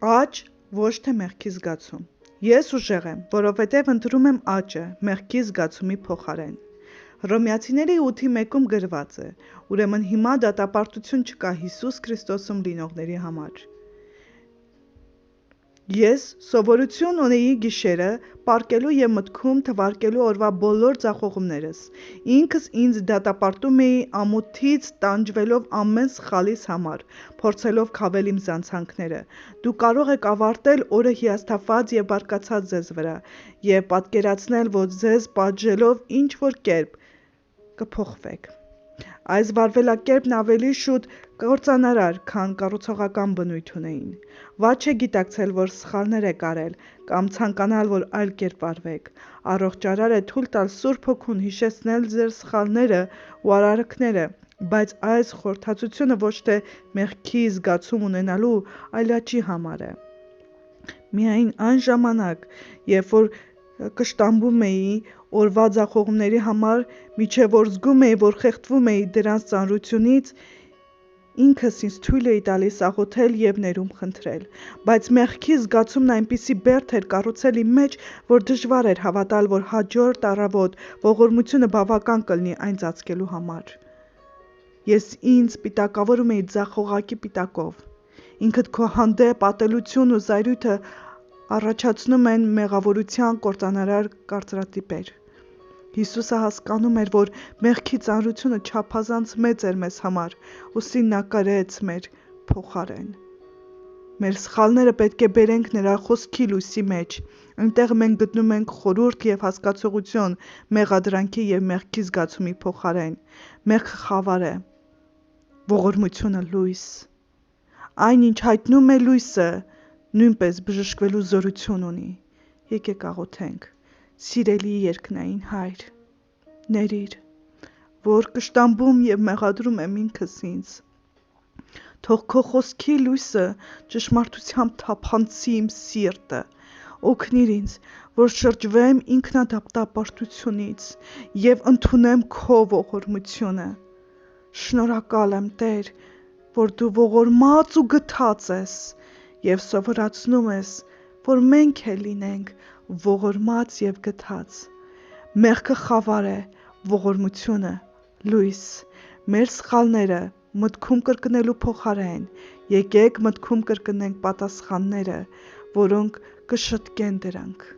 Աճ, ոչ թե մեղքի զգացում։ Ես ուժեղ եմ, որովհետև ընտրում եմ աճը մեղքի զգացումի փոխարեն։ Հռոմեացիների 8:1-ում գրված է. ուրեմն հիմա դատապարտություն չկա Հիսուս Քրիստոսում լինողների համար։ Ես սովորություն ունեի գիշերը պառկելու և մտքում թվարկելու օրվա բոլոր ձախողումներս։ Ինքս ինձ դատապարտում էի ամոթից տանջվելով ամեն սխալիս համար, փորձելով քավել իմ զանցանքները։ Դուք կարող եք ավարտել օրը հիասթափված և բարկացած ձեզ վրա և պատկերացնել, որ ձեզ պատժելով ինչ-որ կերպ կփոխվեք։ Այս վարվելակերպն ավելի շուտ կործանարար, քան կառուցողական բնույթ ունեին։ Վատ չէ գիտակցել, որ սխալներ եք արել, կամ ցանկանալ, որ այլ կերպ վարվեք։ Առողջարար է թույլ տալ Սուրբ Հոգուն հիշեցնել ձեր սխալները ու արարքները, բայց այս խորհրդածությունը ոչ թե մեղքի զգացում ունենալու, այլ աճի համար է։ Միայն այն ժամանակ, երբ որ կշտամբում էի օրվա ձախողումների համար, մինչև որ զգում էի, որ խեղդվում էի դրանց ծանրությունից, ինքս ինձ թույլ էի տալիս աղոթել և ներում խնդրել, բայց մեղքի զգացումն այնպիսի բերդ էր կառուցել իմ մեջ, որ դժվար էր հավատալ, որ հաջորդ առավոտ ողորմությունը բավական կլինի այն ծածկելու համար։ Ես ինձ պիտակավորում էի ձախ օղակի պիտակով։ Ինքդ քո հանդեպ ատելություն ու զայրույթը առաջացնում են մեղավորության կործանարար կարծրատիպեր։ Հիսուսը հասկանում էր, որ մեղքի ծանրությունը չափազանց մեծ էր մեզ համար, ուստի նա կրեց մեր փոխարեն։ Մեր սխալները պետք է բերենք նրա խոսքի լույսի մեջ, այնտեղ մենք գտնում ենք խորհուրդ և հասկացողություն մեղադրանքի և մեղքի զգացումի փոխարեն։ Մեղքը խավար է, ողորմությունը լույս։ Այն, ինչ հայտնում է լույսը, նույնպես բժշկվելու զորություն ունի։ Եկեք աղոթենք։ Սիրելի երկնային Հայր, ներիր, որ կշտամբում և մեղադրում եմ ինքս ինձ։ Թող քո խոսքի լույսը ճշմարտությամբ թափանցի իմ սիրտը, օգնիր ինձ, որ շրջվեմ ինքնադատապարտությունից և ընդունեմ քո ողորմությունը։ Շնորհակալ եմ, Տեր, որ դու ողորմած ու գթած ես և սովորացնում ես, որ մենք էլ լինենք ողորմած և գթած։ Մեղքը խավար է, ողորմությունը լույս։ Մեր սխալները մտքում կրկնելու փոխարեն եկեք մտքում կրկնենք պատասխանները, որոնք կշտկեն դրանք։